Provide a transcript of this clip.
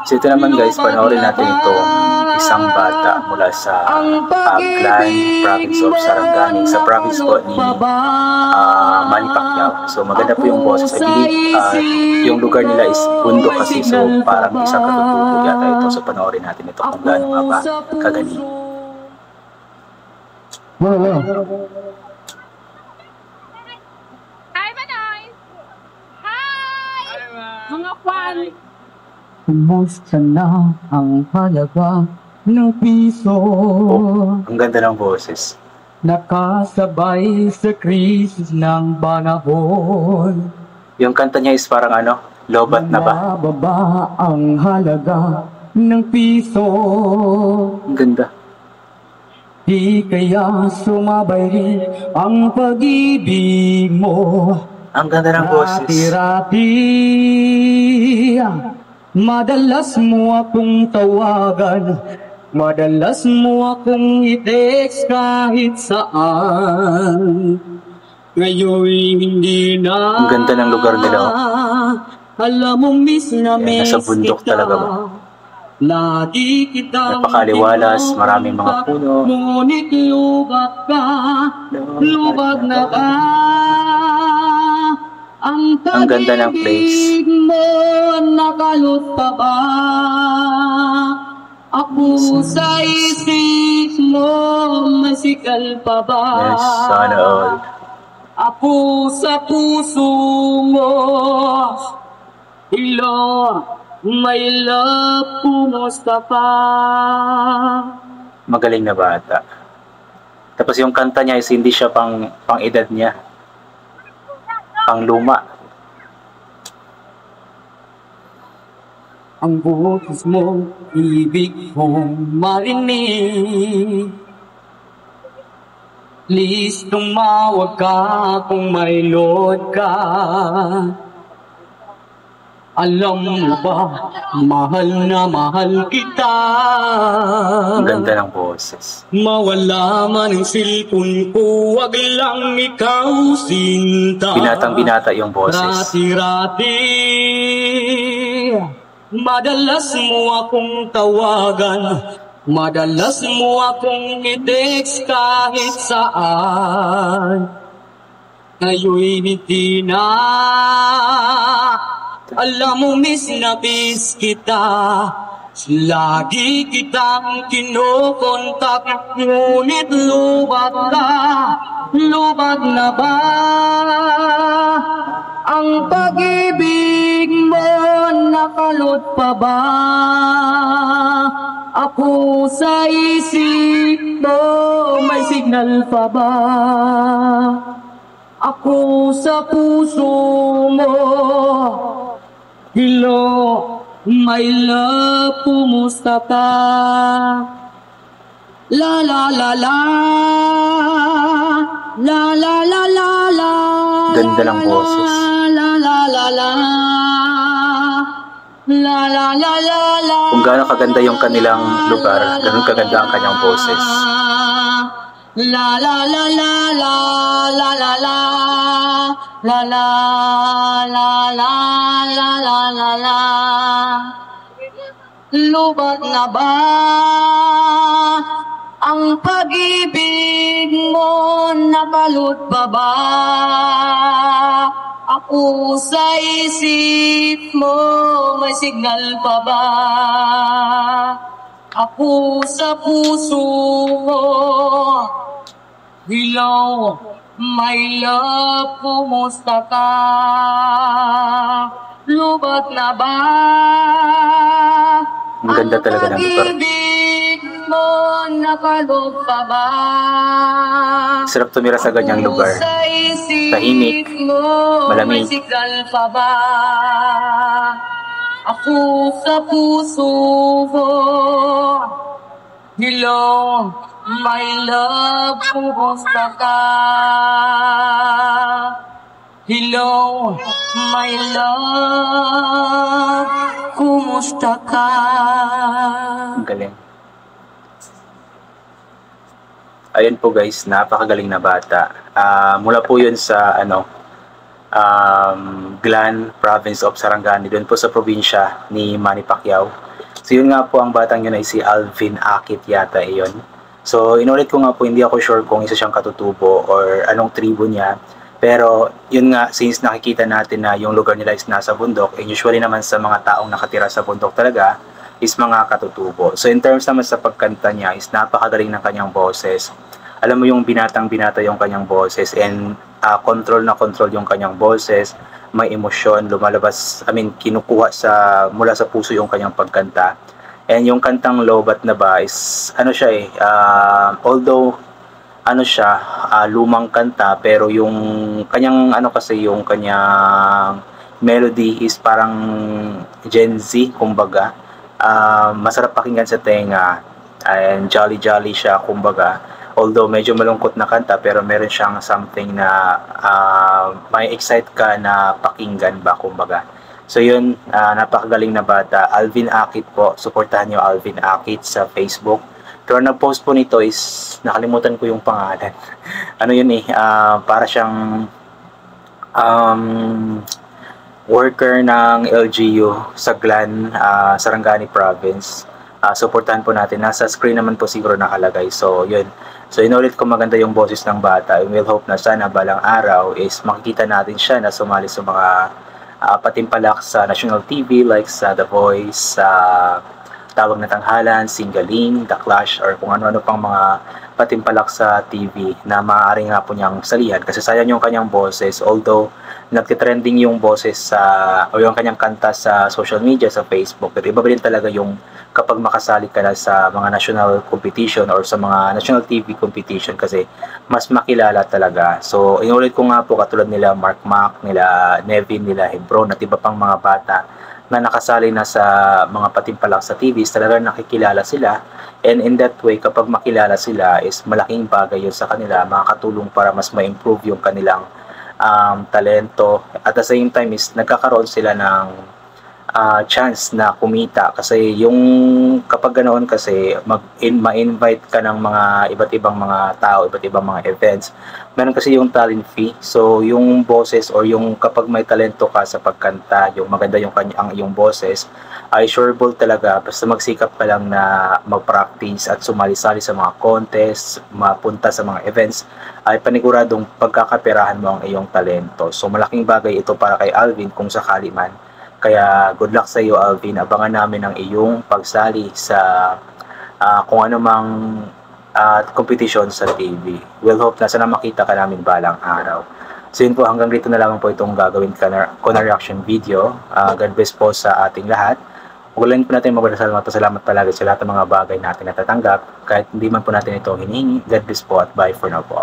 So ito naman guys, panoorin natin itong isang bata mula sa Aklan, province of Sarangani, sa province po ni Manny Pacquiao. So maganda po yung boses. I believe yung lugar nila is bundok kasi, so parang isang katutubog yata ito. So panoorin natin ito kung gaano nga ba kagaling. Hi, Manoy! Hi! Mga kwan! Kumusta na ang halaga ng piso? Oh, ang ganda ng boses. Nakasabay sa krisis ng panahon. Yung kanta niya is parang ano, lobat na ba? Mababa ang halaga ng piso. Ang ganda. Di kaya sumabay rin ang pag-ibig mo. Ang ganda ng boses. Rati-rati, madalas mo akong tawagan, madalas mo akong i-text kahit saan. Ngayon hindi na. Ang ganda ng lugar nila. Alam mo miss na miss nasa bundok kita. talaga ba? Lagi kitang napakaliwalas, maraming mga puno. Ngunit lubag ka, lubag na ka. Ang ganda ng place. mo, nakalot pa ba? Ako sa isip mo, masikal pa ba? Yes, sana all. Ako sa puso mo, hello, my love, kumusta ka? Magaling na bata. Tapos yung kanta niya is hindi siya pang edad niya. Pang luma. Ang boses mo, ibig kong marinig. Please tumawag ka kung may load ka. Alam mo ba, mahal na mahal kita. Ang ganda ng boses. Mawala man ang cellphone ko, wag lang ikaw sinta. Binatang-binata yung boses. Rati-rati, madalas mo akong tawagan, madalas mo akong i-text kahit saan. Ngayon'y hindi na. Alam mo miss na miss kita. Lagi kitang kinokontak, ngunit lubag ka, lubag na ba? Ang pag-ibig mo, nakalot pa ba? Ako sa isip mo, may signal pa ba? Ako sa puso mo, hello, my love, kumusta ka? La la la la, la la la la la. Ganda ng boses. La la la la, la la la la la. Kung gaano kaganda yung kanilang lugar, ganun kaganda ang kanyang boses. La la la la la, la la la, la la la la, la la la la. Lubag na ba ang pag-ibig mo, nakalot pa ba? Ako sa isip mo, may signal pa ba? Ako sa puso mo, hello, my love, kumusta ka? Lubag na ba? Ang ganda talaga ng lugar. Ang pag-ibig mo, nakalot pa ba? Sarap tumira sa ganyang lugar. Tahimik, malamig. May signal pa ba? Ako sa puso mo, hello, my love, kumusta ka? Hello, my love, kumusta ka? Ang galing. Ayun po guys, napakagaling na bata. Mula po yun sa Glan, province of Sarangani, doon po sa probinsya ni Manny Pacquiao. So yun nga po, ang batang yun ay si Alvin Akit yata iyon. So inulit ko nga po, hindi ako sure kung isa siyang katutubo or anong tribo niya. Pero yun nga, since nakikita natin na yung lugar nila is nasa bundok, and usually naman sa mga taong nakatira sa bundok talaga is mga katutubo. So in terms naman sa pagkanta niya is napakagaling ng kanyang boses. Alam mo yung binatang-binata yung kanyang boses, and control na control yung kanyang boses. May emosyon, lumalabas, kinukuha mula sa puso yung kanyang pagkanta. And yung kantang Lobat na ba is, although, lumang kanta, pero yung kanyang, yung kanyang melody is parang Gen Z, kumbaga. Masarap pakinggan sa tenga, and jolly-jolly siya, kumbaga. Although medyo malungkot na kanta, pero meron siyang something na may excite ka na pakinggan ba, kumbaga. So yun, napakagaling na bata. Alvin Akit po, suportahan niyo Alvin Akit sa Facebook. Pero nag-post po nito is, nakalimutan ko yung pangalan. Para siyang worker ng LGU sa Glan, Sarangani Province. Suportahan po natin. Nasa screen naman po siguro nakalagay. So yun. So inulit ko, maganda yung boses ng bata. We'll hope na sana balang araw is makikita natin siya na sumali sa mga patimpalak sa national TV like sa The Voice, sa Tawag na Tanghalan, Singaling, The Clash, or kung ano-ano pang mga patimpalak sa TV na maaari nga po niyang salihan. Kasi sayang yung kanyang boses, although nagtitrending yung boses o yung kanyang kanta sa social media, sa Facebook. Pero iba ba din talaga yung kapag makasali ka na sa mga national competition or sa mga national TV competition, kasi mas makilala talaga. So inulit ko nga po, katulad nila Mark Mac, nila Nevin, nila Hebron, at iba pang mga bata na nakasali na sa mga patimpalak sa TVs, talagang nakikilala sila. And in that way, kapag makilala sila is malaking bagay yun sa kanila, makakatulong para mas ma-improve yung kanilang talento. At the same time is nagkakaroon sila ng chance na kumita, kasi yung kapag ganoon, kasi ma-invite ka ng mga iba't ibang mga tao, iba't ibang mga events, meron kasi yung talent fee. So yung boses, or yung kapag may talento ka sa pagkanta, yung maganda yung boses, ay sureable talaga. Basta magsikap ka lang na mag-practice at sumali-sali sa mga contest, mapunta sa mga events, ay paniguradong pagkakapirahan mo ang iyong talento. So malaking bagay ito para kay Alvin kung sakali man. Kaya good luck sa iyo, Alvin. Abangan namin ang iyong pagsali sa kung ano mang competition sa TV. We'll hope na sana makita ka namin balang araw. So yun po, hanggang dito na lang po itong gagawin ko na reaction video. God bless po sa ating lahat. Ugulain po natin salamat palagi sa lahat ng mga bagay natin natatanggap. Kahit hindi man po natin ito hinihingi. God bless po at bye for now po.